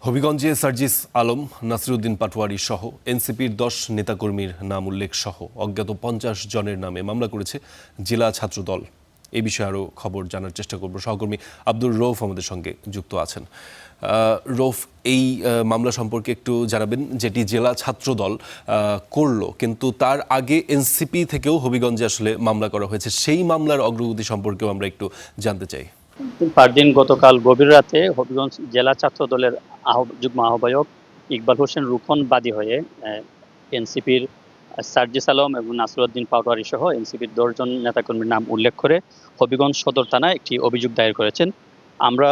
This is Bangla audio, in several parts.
হবিগঞ্জে সার্জিস আলম, নাসিরউদ্দিন পাটোয়ারি সহ এনসিপির 10 নেতাকর্মীর নাম উল্লেখ সহ অজ্ঞাত 50 জনের নামে মামলা করেছে জেলা ছাত্রদল। এই বিষয়ে আরও খবর জানার চেষ্টা করব। সহকর্মী আব্দুর রৌফ আমাদের সঙ্গে যুক্ত আছেন। রৌফ, এই মামলা সম্পর্কে একটু জানাবেন, যেটি জেলা ছাত্রদল করলো, কিন্তু তার আগে এনসিপি থেকেও হবিগঞ্জে আসলে মামলা করা হয়েছে। সেই মামলার অগ্রগতি সম্পর্কেও আমরা একটু জানতে চাই। পারদিন গতকাল গভীর রাতে হবিগঞ্জ জেলা ছাত্র দলের যুগ্ম আহ্বায়ক ইকবাল হোসেন রুকন বাদী হয়ে এনসিপির সার্জিস আলম এবং নাসিরউদ্দিন পাটোয়ারি সহ এনসিপির 10 জন নেতাকর্মীর নাম উল্লেখ করে হবিগঞ্জ সদর থানায় একটি অভিযোগ দায়ের করেছেন। আমরা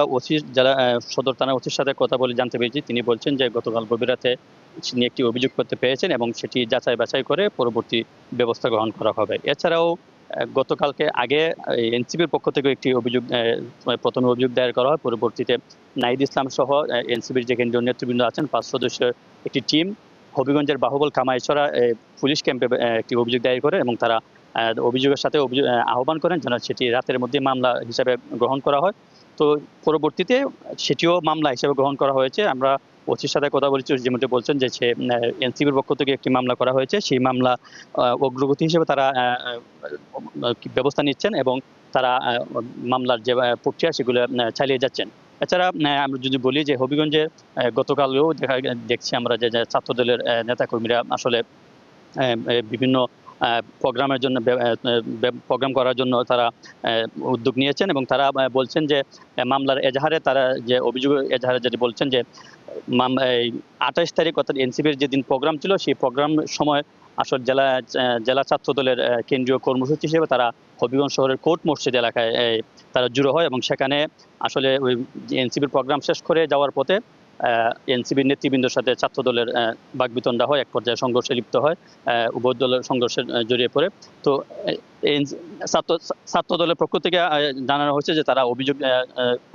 জেলা সদর থানার ওসির সাথে কথা বলে জানতে পেরেছি, তিনি বলছেন যে গতকাল গভীর রাতে তিনি একটি অভিযোগ করতে পেরেছেন এবং সেটি যাচাই বাছাই করে পরবর্তী ব্যবস্থা গ্রহণ করা হবে। এছাড়াও গতকালকে আগে এনসিপির পক্ষ থেকে একটি অভিযোগ প্রথমে অভিযোগ দায়ের করা হয়। পরবর্তীতে নাহিদ ইসলাম সহ এনসিপির যে কেন্দ্রীয় নেতৃবৃন্দ আছেন 5 সদস্যের একটি টিম হবিগঞ্জের বাহুবল কামাইছড়া পুলিশ ক্যাম্পে একটি অভিযোগ দায়ের করে এবং তারা অভিযোগের সাথে আহ্বান করেন যেন সেটি রাতের মধ্যে মামলা হিসাবে গ্রহণ করা হয়। তো পরবর্তীতে সেটিও মামলা হিসেবে গ্রহণ করা হয়েছে। আমরা ওসির সাথে কথা বলেছি, যেমনটি বলছেন যে সে এনসিপির পক্ষ থেকে একটি মামলা করা হয়েছে, সেই মামলা অগ্রগতি হিসেবে তারা ব্যবস্থা নিচ্ছেন এবং তারা মামলার যে প্রক্রিয়া সেগুলো চালিয়ে যাচ্ছেন। এছাড়া আমরা যদি বলি যে হবিগঞ্জে গতকালও দেখছি আমরা যে ছাত্রদলের নেতাকর্মীরা আসলে বিভিন্ন প্রোগ্রামের জন্য প্রোগ্রাম করার জন্য তারা উদ্যোগ নিয়েছেন এবং তারা বলছেন যে মামলার এজাহারে তারা যে অভিযোগ এজাহারে যেটি বলছেন যে 28 তারিখ অর্থাৎ এনসিপির যেদিন প্রোগ্রাম ছিল সেই প্রোগ্রাম সময় আসলে জেলা ছাত্র দলের কেন্দ্রীয় কর্মসূচি হিসেবে তারা হবিগঞ্জ শহরের কোর্ট মসজিদ এলাকায় তারা জড়ো হয় এবং সেখানে আসলে ওই এনসিপির প্রোগ্রাম শেষ করে যাওয়ার পথে এনসিপির নেতৃবৃন্দের সাথে ছাত্র দলের বাকবিতণ্ডা হয়, এক পর্যায়ে সংঘর্ষে লিপ্ত হয়, উভয় দলের সংঘর্ষে জড়িয়ে পড়ে। তো ছাত্র দলের পক্ষ থেকে জানানো হয়েছে যে তারা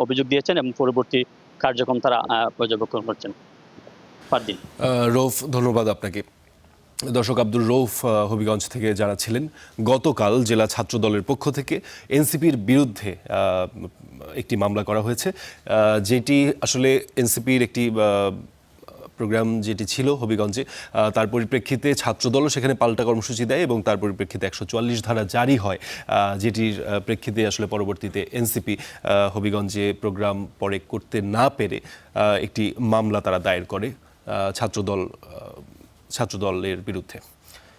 অভিযোগ দিয়েছেন এবং পরবর্তী কার্যক্রম তারা পর্যবেক্ষণ করছেন। রৌফ, ধন্যবাদ আপনাকে। দর্শক, আব্দুর রৌফ হবিগঞ্জ থেকে যারা ছিলেন, গতকাল জেলা ছাত্র দলের পক্ষ থেকে এনসিপির বিরুদ্ধে একটি মামলা করা হয়েছে, যেটি আসলে এনসিপির একটি প্রোগ্রাম যেটি ছিল হবিগঞ্জে, তার পরিপ্রেক্ষিতে ছাত্রদলও সেখানে পাল্টা কর্মসূচি দেয় এবং তার পরিপ্রেক্ষিতে 144 ধারা জারি হয়, যেটির প্রেক্ষিতে আসলে পরবর্তীতে এনসিপি হবিগঞ্জে প্রোগ্রাম পরে করতে না পেরে একটি মামলা তারা দায়ের করে ছাত্রদলের বিরুদ্ধে।